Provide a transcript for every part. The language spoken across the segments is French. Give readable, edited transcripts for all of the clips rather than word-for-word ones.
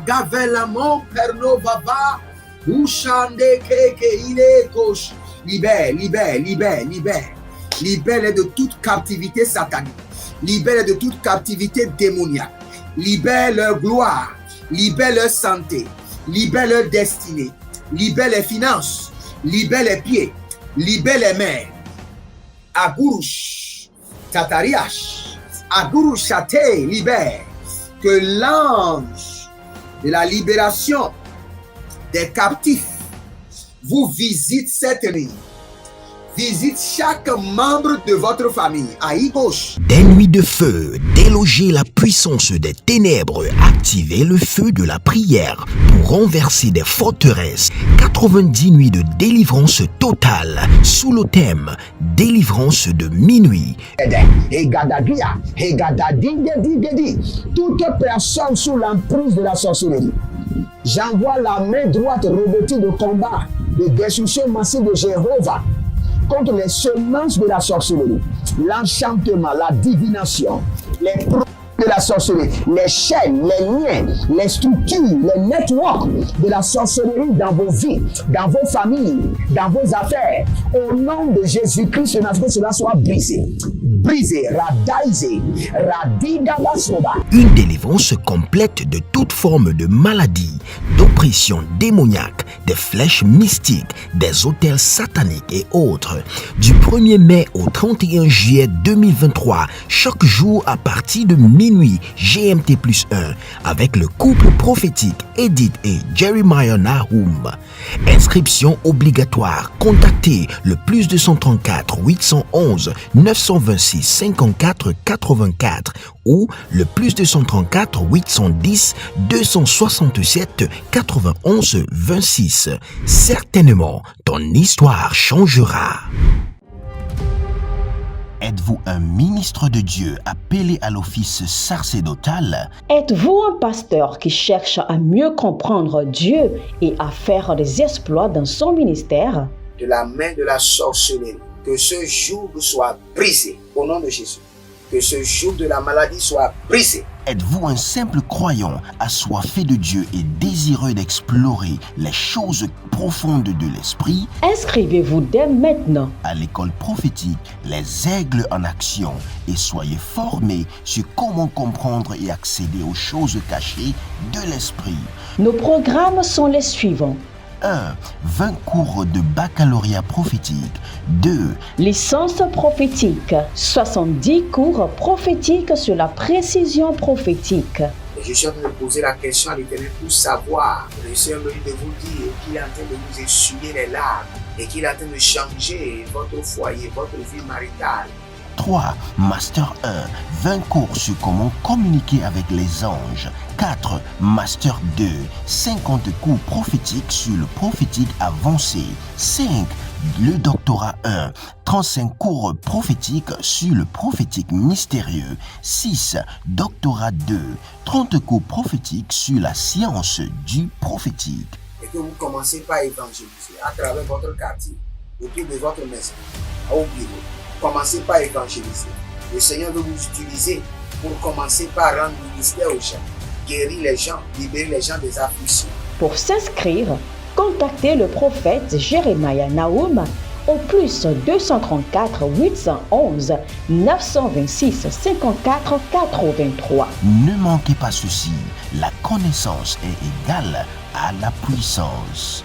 Agavelamon perno baba. Ushande keke ile kosh. Libère, libère, libère, libère. Libère de toute captivité satanique. Libère de toute captivité démoniaque. Libère leur gloire. Libère leur santé. Libère leur destinée. Libère les finances. Libère les pieds. Libère les mains. Agurush. Tatariash. Agurush Chate. Libère. Que l'ange de la libération des captifs vous visite cette nuit. Visite chaque membre de votre famille. Aïe gauche. Des nuits de feu, déloger la puissance des ténèbres, activer le feu de la prière pour renverser des forteresses. 90 nuits de délivrance totale sous le thème délivrance de minuit. Toute personne sous l'emprise de la sorcellerie, j'envoie la main droite revêtue de combat, de destruction massive de Jéhovah contre les semences de la sorcellerie, l'enchantement, la divination, les produits de la sorcellerie, les chaînes, les liens, les structures, les networks de la sorcellerie dans vos vies, dans vos familles, dans vos affaires. Au nom de Jésus-Christ, que cela soit brisé. Brisé, radaisé, radidabasnoba. Une délivrance complète de toute forme de maladie, d'oppression démoniaque, des flèches mystiques, des autels sataniques et autres. Du 1er mai au 31 juillet 2023, chaque jour à partir de minuit GMT+1, avec le couple prophétique Edith et Jeremiah Nahum. Inscription obligatoire. Contactez le +234 811 926 54 84 ou le +234 810 267 91 26. Certainement, ton histoire changera. Êtes-vous un ministre de Dieu appelé à l'office sacerdotal? Êtes-vous un pasteur qui cherche à mieux comprendre Dieu et à faire des exploits dans son ministère? De la main de la sorcellerie, que ce joug soit brisé au nom de Jésus. Que ce joug de la maladie soit brisé. Êtes-vous un simple croyant assoiffé de Dieu et désireux d'explorer les choses profondes de l'esprit? Inscrivez-vous dès maintenant À l'école prophétique Les Aigles en Action et soyez formés sur comment comprendre et accéder aux choses cachées de l'esprit. Nos programmes sont les suivants. 1. 20 cours de baccalauréat prophétique. 2. Licence prophétique. 70 cours prophétiques sur la précision prophétique. Et je suis en train de poser la question à l'Éternel pour savoir. Le Seigneur me dit de vous dire qu'il est en train de vous essuyer les larmes et qu'il est en train de changer votre foyer, votre vie maritale. 3. Master 1. 20 cours sur comment communiquer avec les anges. 4. Master 2. 50 cours prophétiques sur le prophétique avancé. 5. Le doctorat 1. 35 cours prophétiques sur le prophétique mystérieux. 6. Doctorat 2. 30 cours prophétiques sur la science du prophétique. Et que vous commencez par évangéliser à travers votre quartier, autour de votre maison, au bureau. Commencez par évangéliser. Le Seigneur veut vous utiliser pour commencer par rendre ministère aux gens, guérir les gens, libérer les gens des afflictions. Pour s'inscrire, contactez le prophète Jeremiah Nahum au +234 811 926 54 83. Ne manquez pas ceci, la connaissance est égale à la puissance.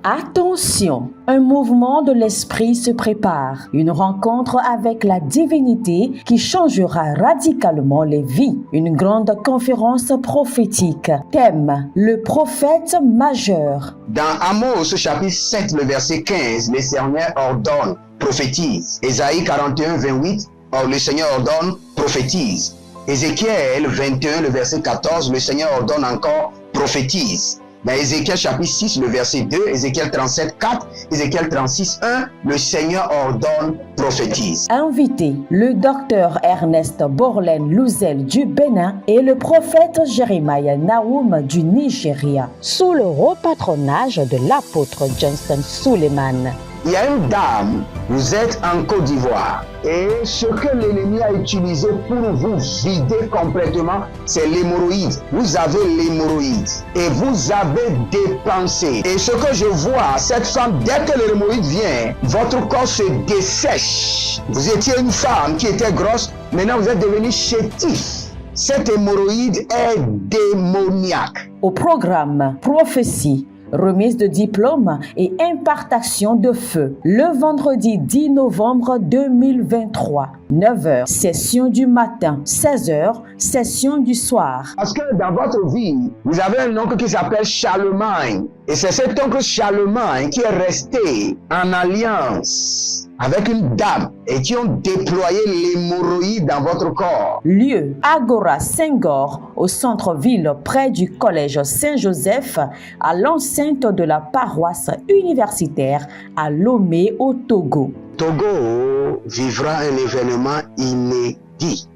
Attention, un mouvement de l'esprit se prépare, une rencontre avec la divinité qui changera radicalement les vies, une grande conférence prophétique. Thème, le prophète majeur. Dans Amos chapitre 7, le verset 15, le Seigneur ordonne, prophétise. Ésaïe 41, 28, le Seigneur ordonne, prophétise. Ézéchiel 21, le verset 14, le Seigneur ordonne encore, prophétise. Dans Ézéchiel chapitre 6, le verset 2, Ézéchiel 37, 4, Ézéchiel 36, 1, le Seigneur ordonne, prophétise. Invité, le docteur Ernest Borlen Louzel du Bénin et le prophète Jeremiah Nahum du Nigeria, sous le haut patronage de l'apôtre Johnson Suleiman. Il y a une dame, vous êtes en Côte d'Ivoire. Et ce que l'ennemi a utilisé pour vous vider complètement, c'est l'hémorroïde. Vous avez l'hémorroïde et vous avez dépensé. Et ce que je vois, cette femme, dès que l'hémorroïde vient, votre corps se dessèche. Vous étiez une femme qui était grosse, maintenant vous êtes devenu chétif. Cette hémorroïde est démoniaque. Au programme Prophétie, remise de diplôme et impartation de feu. Le vendredi 10 novembre 2023, 9h, session du matin, 16h, session du soir. Parce que dans votre vie, vous avez un oncle qui s'appelle Charlemagne. Et c'est cet oncle Charlemagne qui est resté en alliance avec une dame et qui ont déployé l'hémorroïde dans votre corps. Lieu, Agora Senghor, au centre-ville près du collège Saint-Joseph, à l'enceinte de la paroisse universitaire à Lomé au Togo. Togo vivra un événement inédit.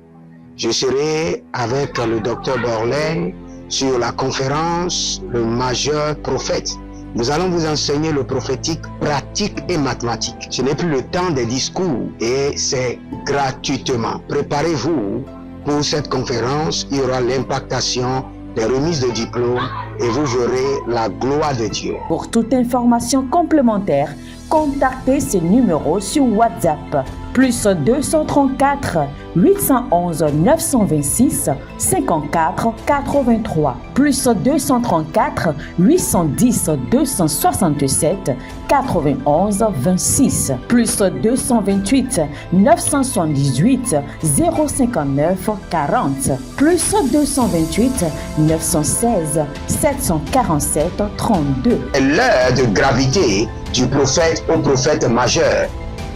Je serai avec le docteur Borlin sur la conférence Le Majeur Prophète. Nous allons vous enseigner le prophétique pratique et mathématique. Ce n'est plus le temps des discours et c'est gratuitement. Préparez-vous pour cette conférence. Il y aura l'impactation des remises de diplômes et vous verrez la gloire de Dieu. Pour toute information complémentaire, contactez ce numéro sur WhatsApp. Plus 234 811 926 54 83. Plus 234 810 267 91 26. Plus 228 978 059 40. Plus 228 916 747 32. L'heure de gravité du prophète au prophète majeur.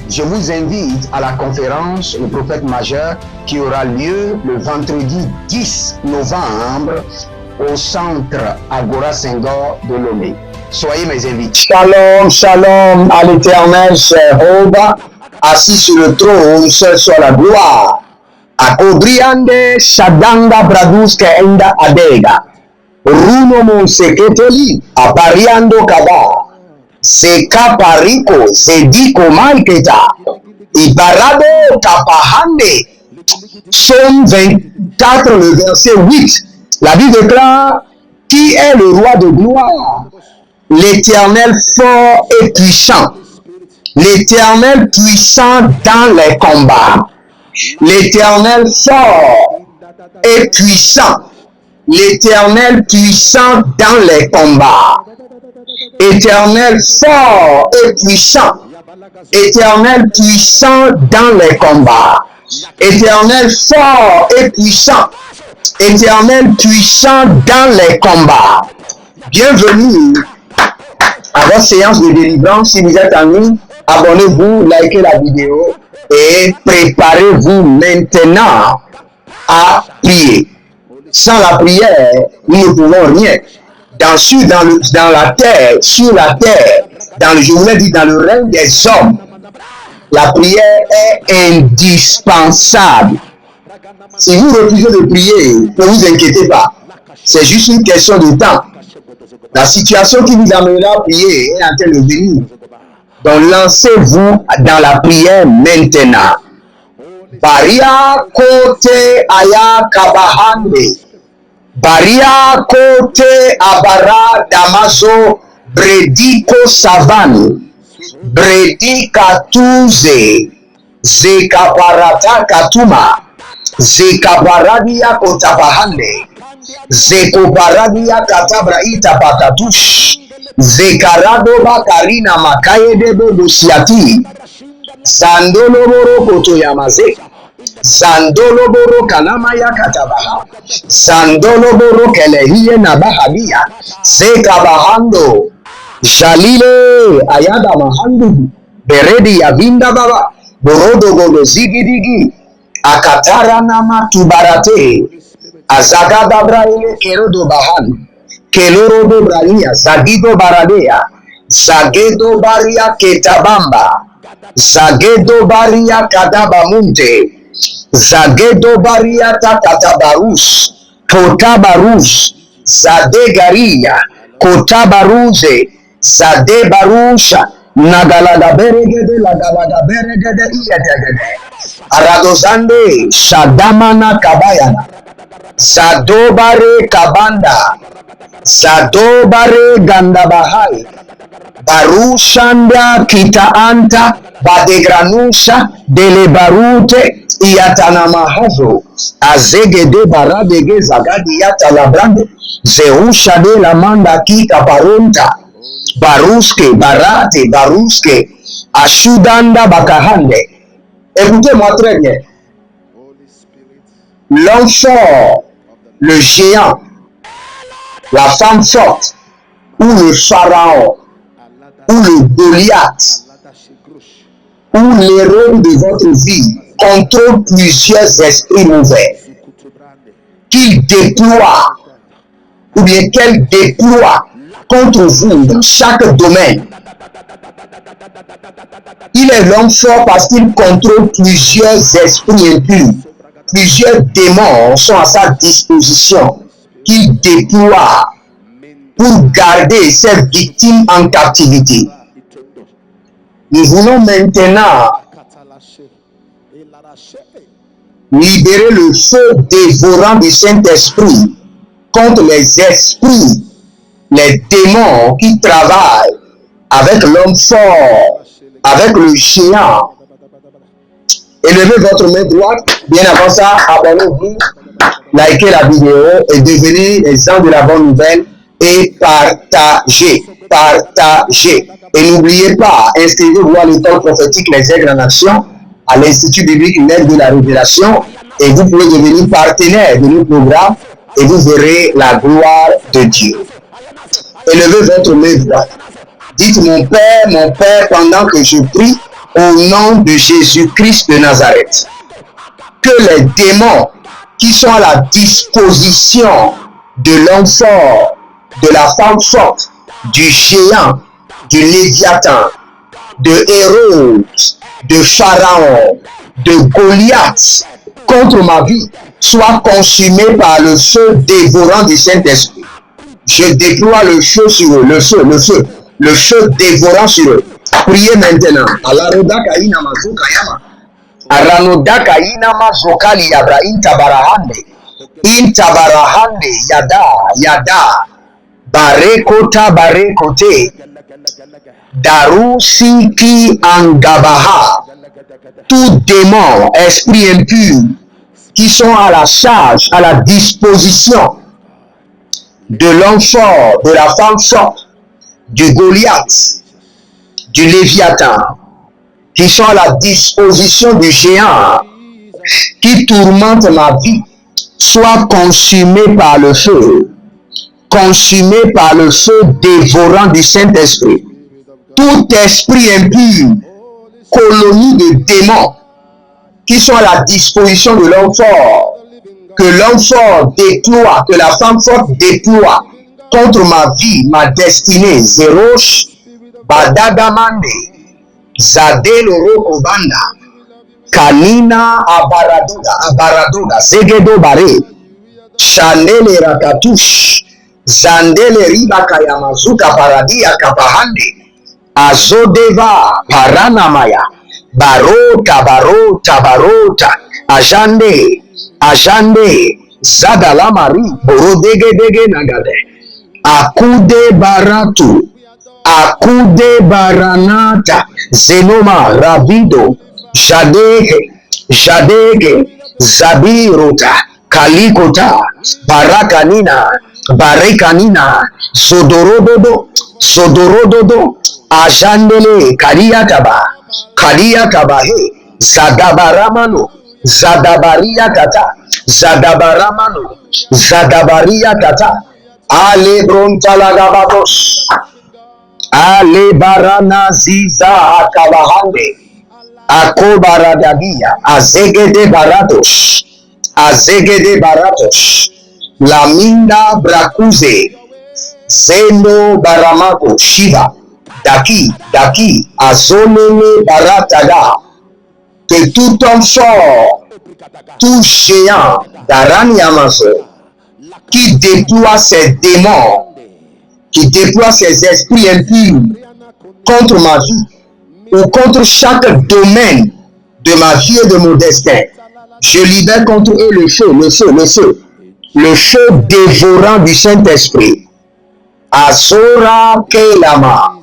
Je vous invite à la conférence Le Prophète Majeur qui aura lieu le vendredi 10 novembre au centre Agora Senghor de Lomé. Soyez mes invités. Shalom, shalom à l'éternel Jéhovah, assis sur le trône, seul soit la gloire. Akobriande Shadanga Braduske Enda Adega. Runo Monseketeli, Apariando Kaba. Seka pariko, sediko maiketa, ibarado kapahande. Psaume 24, le verset 8. La Bible déclare, qui est le roi de gloire? L'Éternel fort et puissant. L'Éternel puissant dans les combats. L'Éternel fort et puissant. L'Éternel puissant dans les combats. Éternel fort et puissant, Éternel puissant dans les combats, Éternel fort et puissant, Éternel puissant dans les combats. Bienvenue à votre séance de délivrance. Si vous êtes en ligne, abonnez-vous, likez la vidéo et préparez-vous maintenant à prier. Sans la prière, nous ne pouvons rien. Dans la terre, sur la terre, je vous l'ai dit, dans le règne des hommes, la prière est indispensable. Si vous refusez de prier, ne vous inquiétez pas. C'est juste une question de temps. La situation qui vous amènera à prier est en train de venir. Donc lancez-vous dans la prière maintenant. Baria kote aya kabahande. Baria kote abara damaso brediko savani bredi katuze zekaparata katuma zekaparadia kotabahande zekoparadia katabra itapakatush zekarado bakarina makayedebe dosiati zandoloboro koto yamaze Sandoloboro kalamaya katabaha. Sandoloboro kelehiye nabahabia. Zekabahando. Jalile ayada mahandu. Beredi yavinda baba. Borodo godo zigidigi. Akatara nama tubarate. Azagada braile kerodo bahan. Kelorodo bralia. Zagido baradea. Zagedo baria ketabamba. Zagedo baria kadabamunte. Zagedo bariata katabarus, kotabarus, zade garia, kotabaruze, zade barusha, Nagalaga beregede lagalaga beregede iyedegede. Aradozande shadamana kabayana. Zadobare kabanda. Zadobare gandabahai. Barushanda kita anta badegranusha delebarute iyatanamahazo azegede baradege zagadi yatalabrande zeusha de la manda kita baronta baruske barate baruske ashudanda bakahande. Écoutez-moi très bien. L'homme fort, le géant, la femme forte ou le pharaon ou le Goliath ou l'héros de votre vie contrôle plusieurs esprits mauvais qu'il déploie ou bien qu'elle déploie contre vous dans chaque domaine. Il est l'homme fort parce qu'il contrôle plusieurs esprits impurs. Plusieurs démons sont à sa disposition qu'il déploie pour garder ses victimes en captivité. Nous voulons maintenant libérer le feu dévorant du Saint-Esprit contre les esprits, les démons qui travaillent avec l'homme fort, avec le géant. Élevez votre main droite. Bien avant ça, abonnez-vous, likez la vidéo et devenez les gens de la bonne nouvelle et partagez. Et n'oubliez pas, inscrivez-vous à l'école prophétique Les Aigles en Action, à l'Institut biblique L'aide de la Révélation, et vous pouvez devenir partenaire de nos programmes et vous verrez la gloire de Dieu. Élevez votre main droite. Dites mon Père, pendant que je prie, au nom de Jésus-Christ de Nazareth, que les démons qui sont à la disposition de l'homme fort, de la femme forte, du géant, du Léviathan, de Hérode, de Pharaon, de Goliath contre ma vie soient consumés par le feu dévorant du Saint-Esprit. Je déploie le feu sur eux, le feu dévorant sur eux. Priez maintenant. Alarodaka ina mazuka yama. Aranodaka ina mazokali yabra intabarahande yada barekote darusiki angabaha. Tout démon, esprit impur qui sont à la charge, à la disposition de l'homme fort, de la femme forte, du Goliath, du Léviathan, qui sont à la disposition du géant, qui tourmente ma vie, soit consumés par le feu dévorant du Saint-Esprit. Tout esprit impur, colonie de démons, qui sont à la disposition de l'homme fort, que l'homme fort déploie, que la femme forte déploie contre ma vie, ma destinée, Zerosh, Badagamande, Zadelo Rokobanda, Kanina Abaradoda, Zegedo Bare, Chanele Rakatush, Zandele Riba Kayamazuka Paradia Kapahande, Azodeva Paranamaya, Barota, Ajande, Zadalamari, Borodege Nagade, Akude Baratu, Akude Baranata, Zenoma, Rabido, Jadege, Zabirota, Kalikota, Barekanina, Zodorododo, Ajandele, Kaliatabahe, Zadabaramano, Zadabaria Tata, Ale Brontalagabados, Ale Barana Ziza Akabahande, Akobaradagia, Azegede Baratos, Laminda Brakuze, Zeno Baramako, Shiva, Daki, Azolele Barataga, que tout homme fort, tout géant, Darani Amazo, qui déploie ses démons, qui déploie ses esprits impurs contre ma vie ou contre chaque domaine de ma vie et de mon destin. Je libère contre eux le feu, le feu, le feu. Le feu dévorant du Saint-Esprit. Azora Kelama.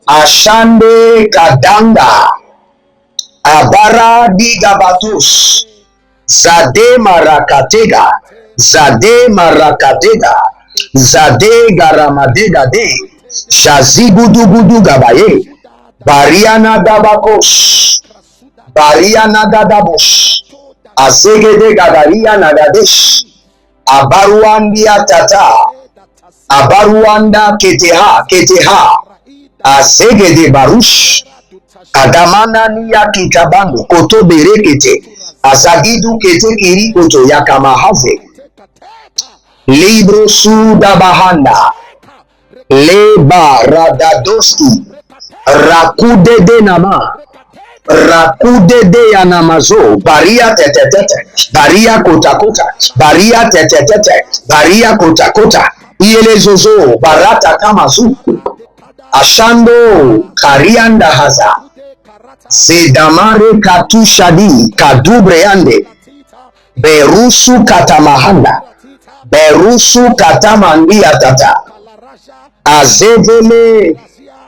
Ashande Kadanga. Abara Digabatus. Zade Marakatega. Zade Marakatega. Zade Garamadegade. Shazigudugudu Gabaye. Bariana Dabakos. Bariana Dadabos. Azegede Gadaria Nagadesh. Abaruandia Tata. Abaruanda Keteha Keteha. Azegede Barush. Adamana Niya Kitabango. Koto Berekete. Azagidu Kete Kiri Koto Yakamahave. Libro Sudabahanda. Leba Radadoski. Rakude de Nama. Rakude de Yanamazo. Baria Tetetete. Baria Kota Kota. Baria Tetetete. Baria Kota Kota. Ielezozo. Barata Kamazu. Ashando. Karianda Haza. Sedamare Katushadi. Kadubreande. Berusu Katamahanda. Berusu Katamandia Tata. Azevele.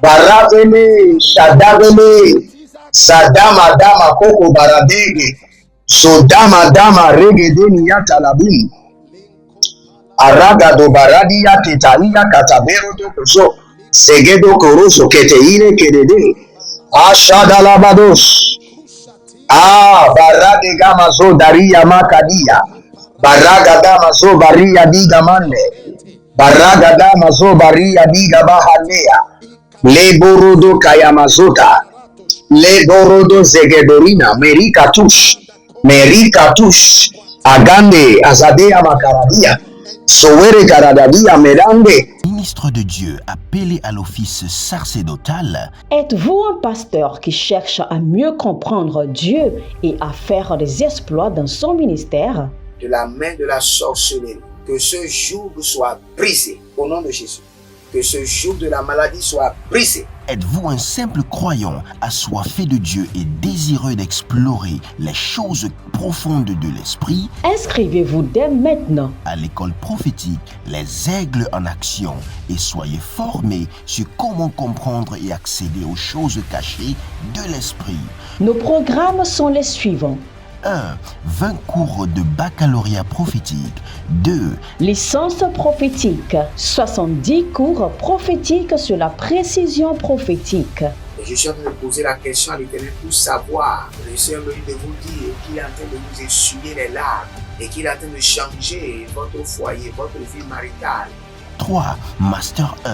Baravele. Shadavele. Sadama Dama Koko Baradege. Sodama Dama Regedeni Yatalabim. Aragado Baradia Ketalia Katabero Dokoso. Segedo Koroso Keteire Kedede. Ashadalabados. Barade Gamazo Daria Makadia. Baraga Damazo Baria Diga Mande. Baraga Damazo Baria Diga Bahanea. Leborodo Kayamazota. Leborodo Zegedorina. Merika Tush. Agande Azadea Makaradia. Sowere Karadadia Merande. Ministre de Dieu appelé à l'office sacerdotal. Êtes-vous un pasteur qui cherche à mieux comprendre Dieu et à faire des exploits dans son ministère? De la main de la sorcellerie, que ce joug soit brisé au nom de Jésus. Que ce joug de la maladie soit brisé. Êtes-vous un simple croyant assoiffé de Dieu et désireux d'explorer les choses profondes de l'esprit? Inscrivez-vous dès maintenant À l'école prophétique Les Aigles en Action et soyez formés sur comment comprendre et accéder aux choses cachées de l'esprit. Nos programmes sont les suivants. 1. 20 cours de baccalauréat prophétique. 2. Licence prophétique. 70 cours prophétiques sur la précision prophétique. Et je suis en train de poser la question à l'Éternel pour savoir. Le Seigneur me dit de vous dire qu'il est en train de vous essuyer les larmes et qu'il est en train de changer votre foyer, votre vie maritale. 3. Master 1.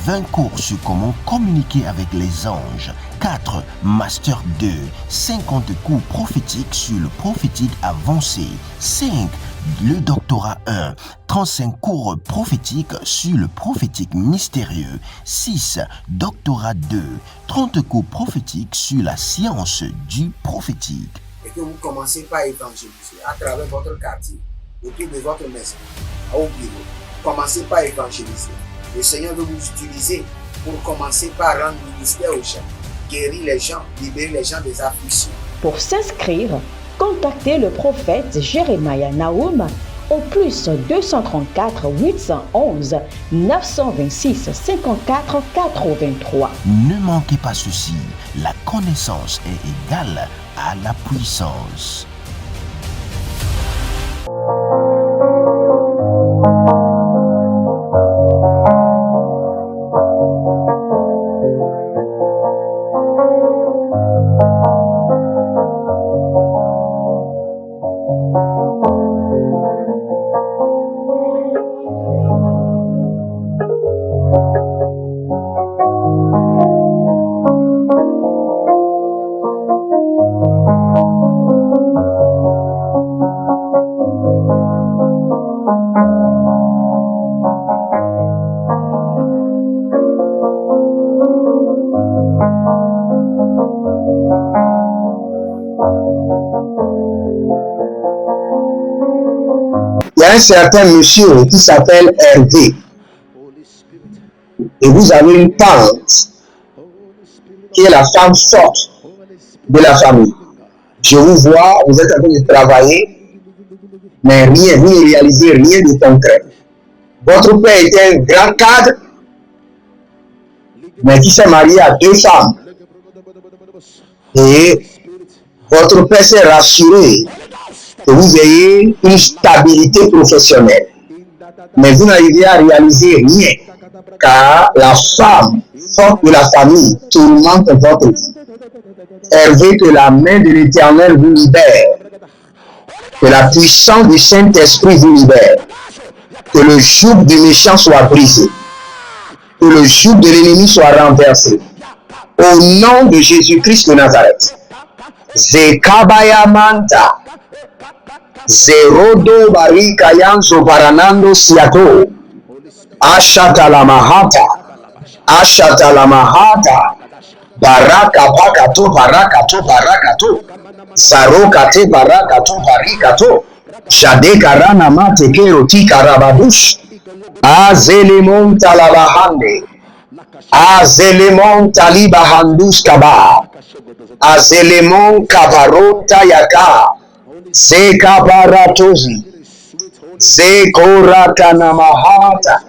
20 cours sur comment communiquer avec les anges. 4. Master 2. 50 cours prophétiques sur le prophétique avancé. 5. Le doctorat 1. 35 cours prophétiques sur le prophétique mystérieux. 6. Doctorat 2. 30 cours prophétiques sur la science du prophétique. Et que vous commencez par évangéliser à travers votre quartier, autour de votre maison, au bureau. Commencez par évangéliser. Le Seigneur veut vous utiliser pour commencer par rendre ministère aux gens, guérir les gens, libérer les gens des afflictions. Pour s'inscrire, contactez le prophète Jérémia Naoum au plus 234 811 926 54 83. Ne manquez pas ceci, la connaissance est égale à la puissance. Il y a un certain monsieur qui s'appelle Hervé. Et vous avez une tante qui est la femme forte de la famille. Je vous vois, vous êtes en train de travailler, mais rien réalisé, rien de concret. Votre père était un grand cadre, mais qui s'est marié à 2 femmes. Et votre père s'est rassuré que vous ayez une stabilité professionnelle. Mais vous n'arrivez à réaliser rien, car la femme forte de la famille tourmente votre vie. Hervé, que la main de l'Éternel vous libère, que la puissance du Saint-Esprit vous libère, que le joug du méchant soit brisé, que le joug de l'ennemi soit renversé. Au nom de Jésus-Christ de Nazareth. Zekabaya manta. Zerodo barika yanzo baranando siato. Ashata la mahata. Ashata la mahata. Baraka bakato barakato barakato. Zarokate barakato barikato. Shade karana mate kero tika rababush. Azelimon talabahande. Azelemon taliba handus kaba. Azelemon kabaronta yaka. Zeka baratozi. Zekorata namahata.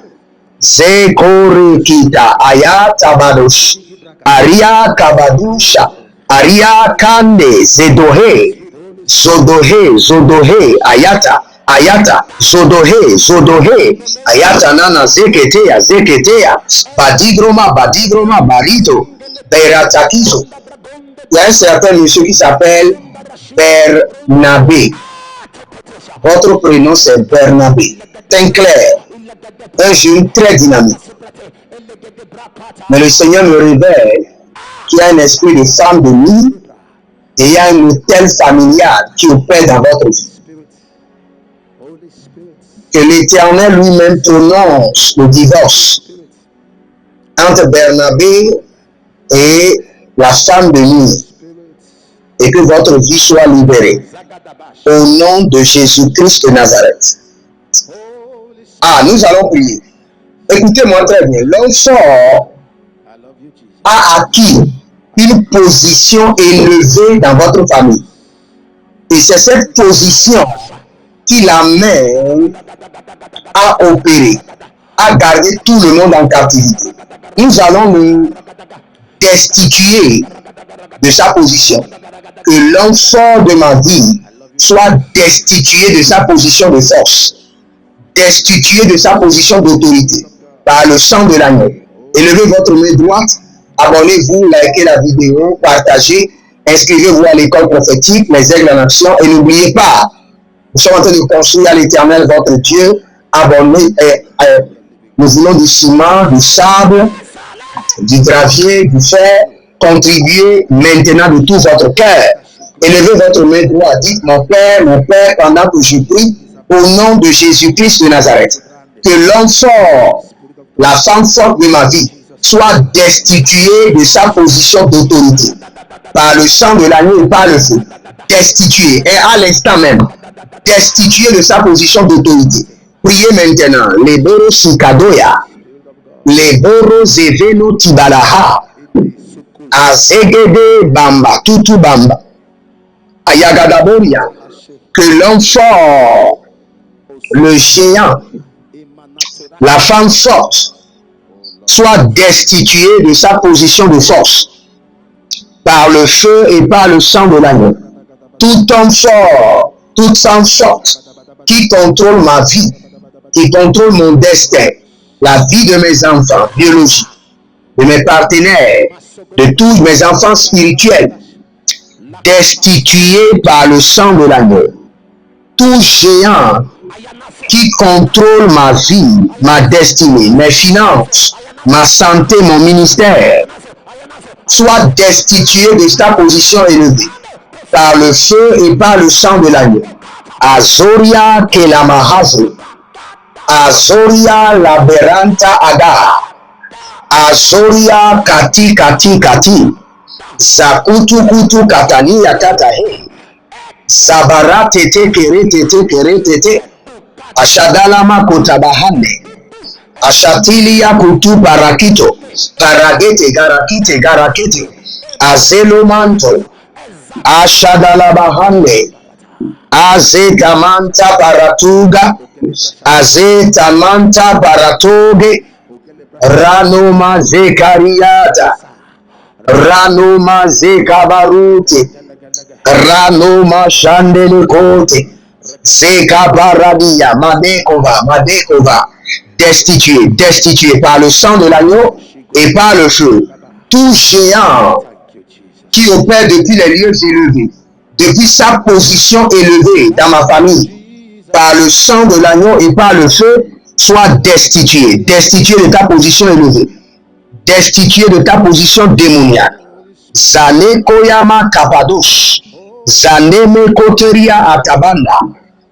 Zekorikita ayata badosh. Aria kabadusha. Aria kande zedohe. Zodohe, zodohe, ayata. Ayata, zodohe, zodohe, ayata nana zeketea, zeketea, badigroma, badigroma, barito, beratakizo. Il y a un certain monsieur qui s'appelle Bernabé. Votre prénom c'est Bernabé. C'est clair, un jeune très dynamique. Mais le Seigneur me révèle qu'il y a un esprit de femme de nuit et il y a un hôtel familial qui opère dans votre vie. Que l'Éternel lui-même prononce le divorce entre Bernabé et la femme de nuit et que votre vie soit libérée au nom de Jésus-Christ de Nazareth. Ah, nous allons prier. Écoutez-moi très bien. L'homme fort a acquis une position élevée dans votre famille. Et c'est cette position qui l'amène à opérer, à garder tout le monde en captivité. Nous allons nous destituer de sa position. Que l'homme fort de ma vie soit destitué de sa position de force, destitué de sa position d'autorité par le sang de l'agneau. Élevez votre main droite, abonnez-vous, likez la vidéo, partagez, inscrivez-vous à l'école prophétique, les aigles en action et n'oubliez pas, nous sommes en train de construire à l'Éternel votre Dieu. Abonnez, nous voulons du ciment, du sable, du gravier, du fer. Contribuez maintenant de tout votre cœur. Élevez votre main droite. Dites, mon Père, pendant que je prie, au nom de Jésus-Christ de Nazareth, que l'homme fort, la femme forte de ma vie, soit destituée de sa position d'autorité. Par le sang de l'agneau et par le feu. Destituée. Et à l'instant même, destitué de sa position d'autorité. Priez maintenant. Les boros sikadoya, les boros eveno tibalaha, azegede bamba, tutu bamba, ayagadaboria, que l'homme fort, le géant, la femme forte, soit destitué de sa position de force, par le feu et par le sang de l'agneau. Tout homme fort, toute femme forte qui contrôle ma vie, qui contrôle mon destin, la vie de mes enfants biologiques, de mes partenaires, de tous mes enfants spirituels, destitués par le sang de l'agneau. Tout géant qui contrôle ma vie, ma destinée, mes finances, ma santé, mon ministère, soit destitué de sa position élevée par le feu et par le sang de l'agneau. Azoria kelamahazo, Azoria laberanta ada, Azoria kati kati kati, Zakutu kutu katani yakatahe, Zabara tete kere tete, Ashadalama kotabahane, Ashatilia kutu barakito, Paragete garakite garakite, Azelomanto, Ashadalabahande, Azetamanta Baratuga, Azetamanta Baratoge, Ranoma Zekariata, Ranoma Zekabarute, Ranoma Shandelekote, Zekabaradia, Madekova, destitué par le sang de l'agneau et par le feu. Tout géant qui opère depuis les lieux élevés, depuis sa position élevée dans ma famille, par le sang de l'agneau et par le feu, soit destitué de ta position élevée, destitué de ta position démoniaque. Zane koyama kapadosh, zane me koteria atabanda,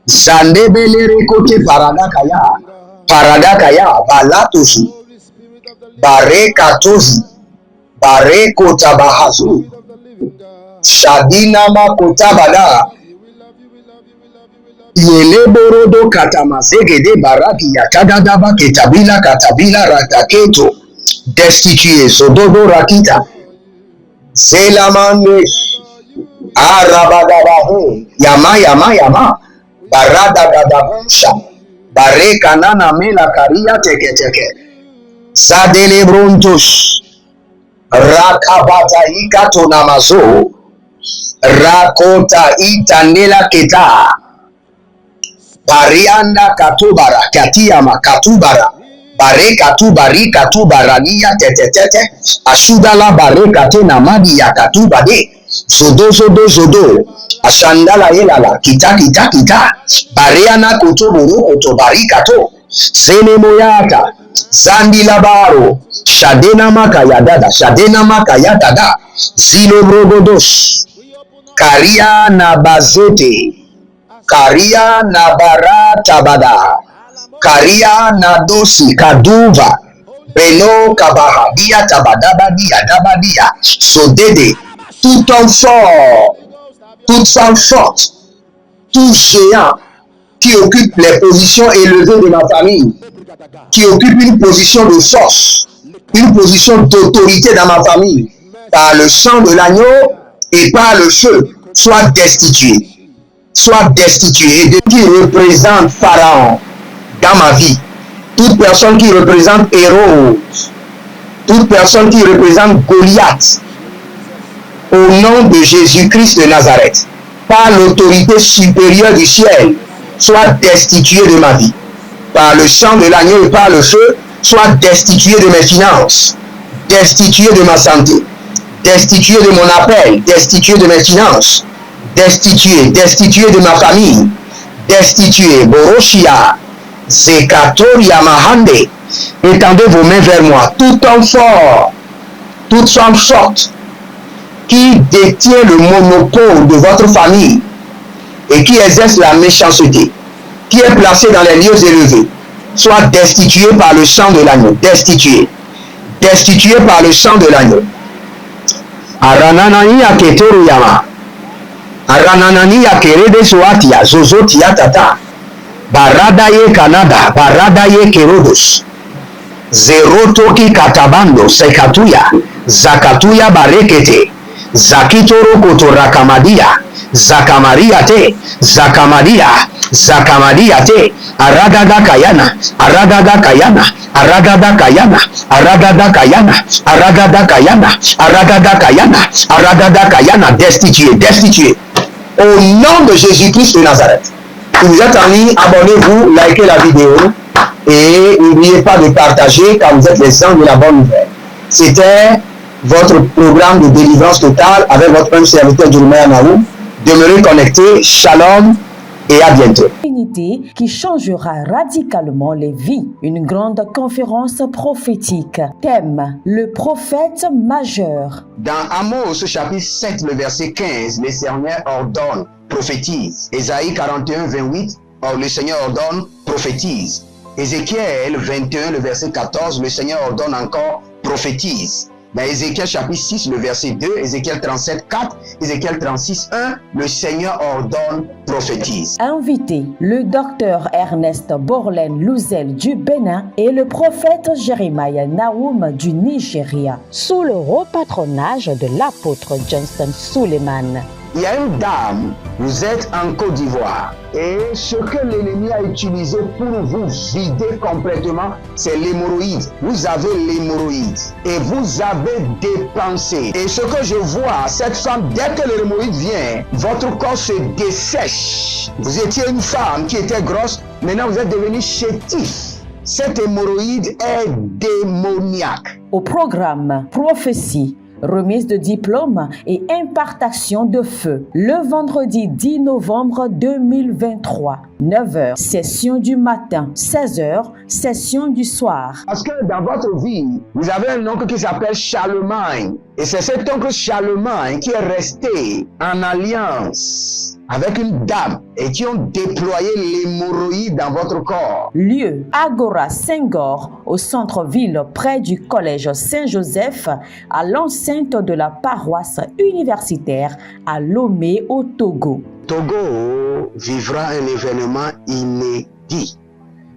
zane belere kote paradakaya, balatosi, barekatosi, barekotabahazu, shadinama kotabada, yeleborodo katamazegede baraki yakadadaba katabila rataketo, destitué sododo rakita, zelamande, arabadabahu, yama, baradadadabusha, barekanana mela karia teke, sadelebrontosh, rakabata ikato namazo, rakota itanela keta, barianda katubara, katiyama katubara, bare katubara niya tete, ashudala bare kate namadi ya katubade, zodo, ashandala yelala, kita, bareana kutuburu kutubari kato, zene moyata, zandi labaro, shadena makaya dada, zilo brogodos, karia na bazete, karia na barata bada, karia na dosi kaduva, beno kabahadia dabadia, sodede, tout homme fort, toute femme forte, tout géant qui occupe les positions élevées de ma famille, qui occupe une position de force, une position d'autorité dans ma famille, par le sang de l'agneau et par le feu, soit destitué. Et de qui représente Pharaon dans ma vie, toute personne qui représente Héros, toute personne qui représente Goliath, au nom de Jésus-Christ de Nazareth, par l'autorité supérieure du ciel, soit destitué de ma vie. Par le sang de l'agneau et par le feu, soit destitué de mes finances, destitué de ma santé, destitué de mon appel, destitué de mes finances, destitué de ma famille, destitué, Boroshia, Zekatoria Mahande. Étendez vos mains vers moi, tout homme fort, toute femme forte, qui détient le monopole de votre famille et qui exerce la méchanceté, qui est placé dans les lieux élevés, soit destitué par le sang de l'agneau, destitué par le sang de l'agneau. Arananani aketeru yama, arananani akerede soatia, zozotia tata, baradaye kanada, baradaye kerodos, zerotoki katabando, sekatuya, zakatuya barekete, zakitoro kotorakamadia, zakamaria te, aragada kayana, destitué. Au nom de Jésus-Christ de Nazareth. Si vous êtes en ligne, abonnez-vous, likez la vidéo et n'oubliez pas de partager car vous êtes les gens de la bonne nouvelle. C'était votre programme de délivrance totale avec votre un serviteur Jeremiah Naou. Demeurez connectés. Shalom et à bientôt. Unité qui changera radicalement les vies. Une grande conférence prophétique. Thème: le prophète majeur. Dans Amos chapitre 7, le verset 15, le Seigneur ordonne, prophétise. Ésaïe 41, 28, le Seigneur ordonne, prophétise. Ézéchiel 21, le verset 14, le Seigneur ordonne encore, prophétise. Dans Ézéchiel chapitre 6, le verset 2, Ézéchiel 37, 4, Ézéchiel 36, 1, le Seigneur ordonne, prophétise. Invité, le docteur Ernest Borlen Louzel du Bénin et le prophète Jeremiah Nahum du Nigeria, sous le haut patronage de l'apôtre Johnson Suleiman. Il y a une dame, vous êtes en Côte d'Ivoire, et ce que l'ennemi a utilisé pour vous vider complètement, c'est l'hémorroïde. Vous avez l'hémorroïde et vous avez dépensé. Et ce que je vois, cette femme, dès que l'hémorroïde vient, votre corps se dessèche. Vous étiez une femme qui était grosse, maintenant vous êtes devenu chétif. Cette hémorroïde est démoniaque. Au programme Prophétie, remise de diplôme et impartation de feu, le vendredi 10 novembre 2023, 9h, session du matin, 16h, session du soir. Parce que dans votre vie, vous avez un oncle qui s'appelle Charlemagne. Et c'est cet oncle Charlemagne qui est resté en alliance avec une dame et qui ont déployé l'hémorroïde dans votre corps. Lieu, Agora Senghor, au centre-ville près du collège Saint-Joseph, à l'enceinte de la paroisse universitaire à Lomé au Togo. Togo vivra un événement inédit.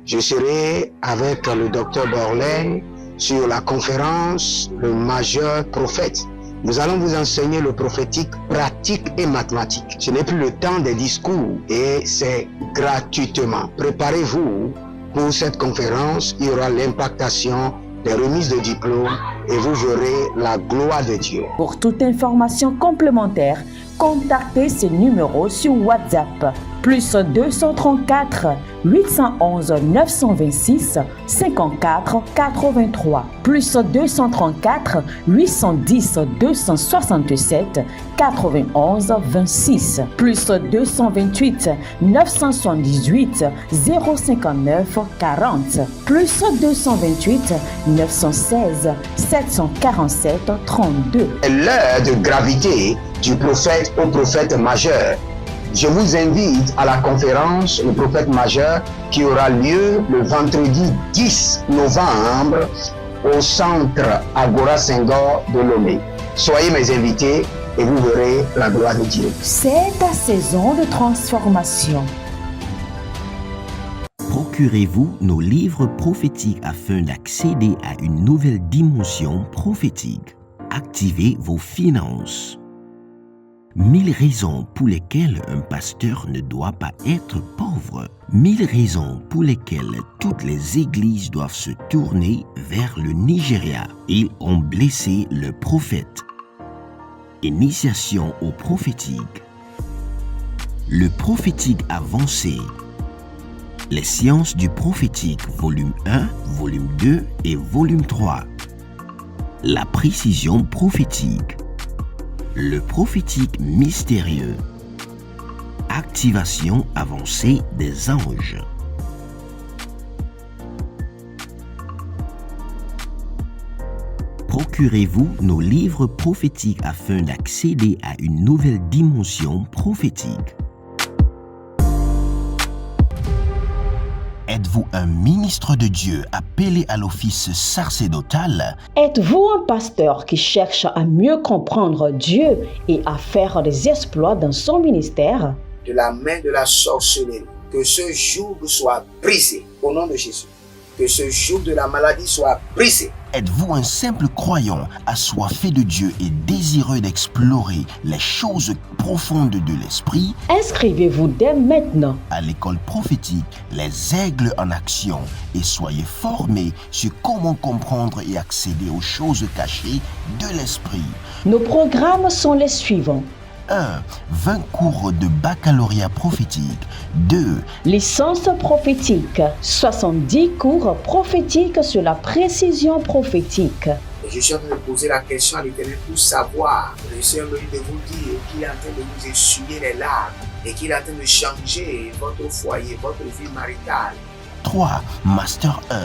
Je serai avec le docteur Borlen sur la conférence Le Majeur Prophète. Nous allons vous enseigner le prophétique pratique et mathématique. Ce n'est plus le temps des discours et c'est gratuitement. Préparez-vous pour cette conférence. Il y aura l'impactation, des remises de diplômes et vous verrez la gloire de Dieu. Pour toute information complémentaire, contactez ce numéro sur WhatsApp. Plus 234 811 926 54 83. Plus 234 810 267 91 26. Plus 228 978 059 40. Plus 228 916 747 32. L'heure de gravité du prophète au prophète majeur. Je vous invite à la conférence Le Prophète Majeur qui aura lieu le vendredi 10 novembre au centre Agora Senghor de Lomé. Soyez mes invités et vous verrez la gloire de Dieu. C'est ta saison de transformation. Procurez-vous nos livres prophétiques afin d'accéder à une nouvelle dimension prophétique. Activez vos finances. 1000 raisons pour lesquelles un pasteur ne doit pas être pauvre. 1000 raisons pour lesquelles toutes les églises doivent se tourner vers le Nigeria. Ils ont blessé le prophète. Initiation au prophétique. Le prophétique avancé. Les sciences du prophétique, volume 1, volume 2 et volume 3. La précision prophétique. Le prophétique mystérieux. Activation avancée des anges. Procurez-vous nos livres prophétiques afin d'accéder à une nouvelle dimension prophétique. Êtes-vous un ministre de Dieu appelé à l'office sacerdotal? Êtes-vous un pasteur qui cherche à mieux comprendre Dieu et à faire des exploits dans son ministère? De la main de la sorcellerie, que ce joug soit brisé au nom de Jésus. Que ce joug de la maladie soit brisé. Êtes-vous un simple croyant assoiffé de Dieu et désireux d'explorer les choses profondes de l'esprit? Inscrivez-vous dès maintenant À l'école prophétique Les Aigles en Action et soyez formés sur comment comprendre et accéder aux choses cachées de l'esprit. Nos programmes sont les suivants. 1. 20 cours de baccalauréat prophétique. 2. Licence prophétique. 70 cours prophétiques sur la précision prophétique. Je suis en train de poser la question à l'Éternel pour savoir. Le Seigneur me dit de vous dire qu'il est en train de vous essuyer les larmes et qu'il est en train de changer votre foyer, votre vie maritale. 3. Master 1.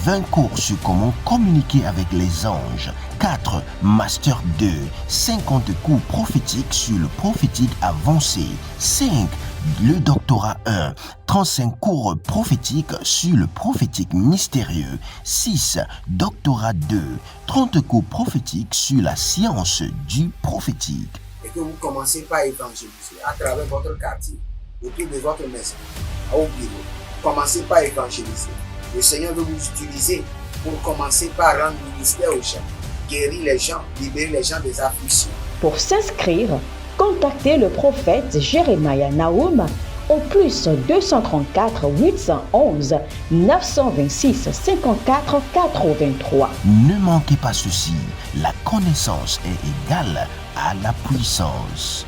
20 cours sur comment communiquer avec les anges. 4. Master 2. 50 cours prophétiques sur le prophétique avancé. 5. Le doctorat 1, 35 cours prophétiques sur le prophétique mystérieux. 6. Doctorat 2, 30 cours prophétiques sur la science du prophétique. Et que vous commencez par évangéliser à travers votre quartier, autour de votre maison, au bureau. Commencez par évangéliser. Le Seigneur veut vous utiliser pour commencer par rendre ministère aux gens, guérir les gens, libérer les gens des afflictions. Pour s'inscrire, contactez le prophète Jérémia Nahum au plus 234 811 926 54 83. Ne manquez pas ceci, la connaissance est égale à la puissance.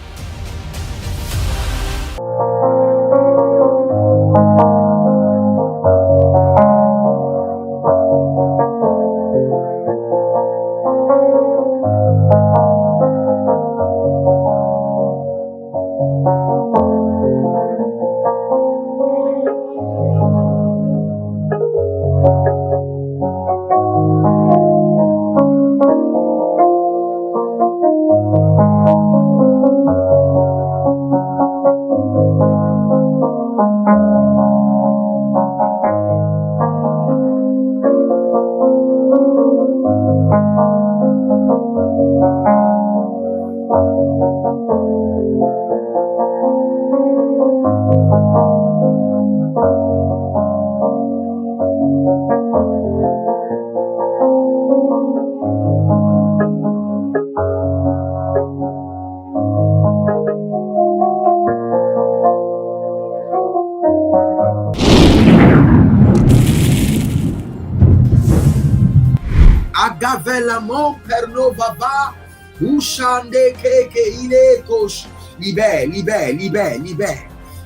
Agavelamon perno vava, ushande keke ile kosh. Libère, libère, libère, libère.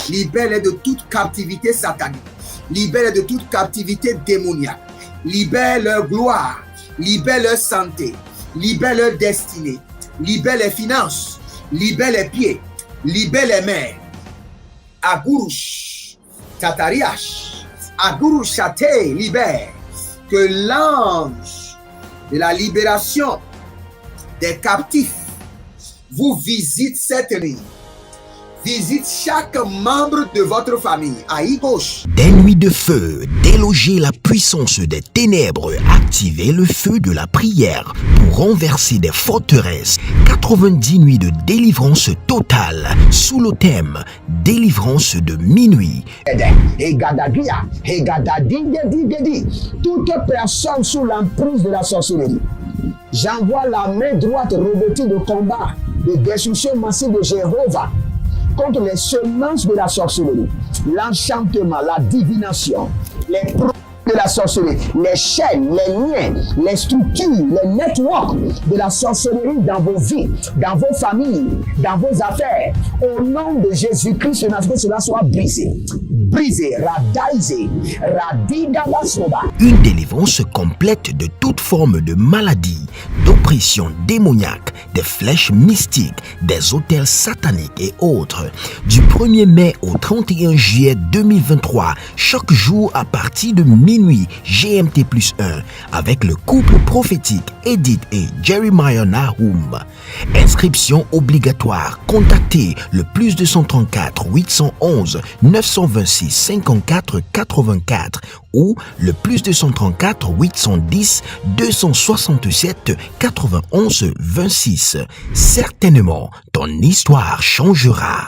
Libère de toute captivité satanique. Libère de toute captivité démoniaque. Libère leur gloire. Libère leur santé. Libère leur destinée. Libère les finances. Libère les pieds. Libère les mains. Agurush, Tatariash, Agurush Chate, libère. Que l'ange de la libération des captifs vous visite cette nuit. Visite chaque membre de votre famille. Aïe gauche. Des nuits de feu, déloger la puissance des ténèbres, activer le feu de la prière pour renverser des forteresses. 90 nuits de délivrance totale sous le thème délivrance de minuit. Toute personne sous l'emprise de la sorcellerie, j'envoie la main droite revêtue de combat, de destruction massive de Jéhovah contre les semences de la sorcellerie, l'enchantement, la divination, les produits de la sorcellerie, les chaînes, les liens, les structures, les networks de la sorcellerie dans vos vies, dans vos familles, dans vos affaires. Au nom de Jésus-Christ, que cela soit brisé. Brisé, radaisé, radidalasoba. Une délivrance complète de toute forme de maladie, d'oppression démoniaque, des flèches mystiques, des autels sataniques et autres. Du 1er mai au 31 juillet 2023, chaque jour à partir de minuit GMT+1, avec le couple prophétique Edith et Jeremiah Nahum. Inscription obligatoire. Contactez le plus 234 811 926 54 84 ou le plus 234 810 267 91 26. Certainement, ton histoire changera.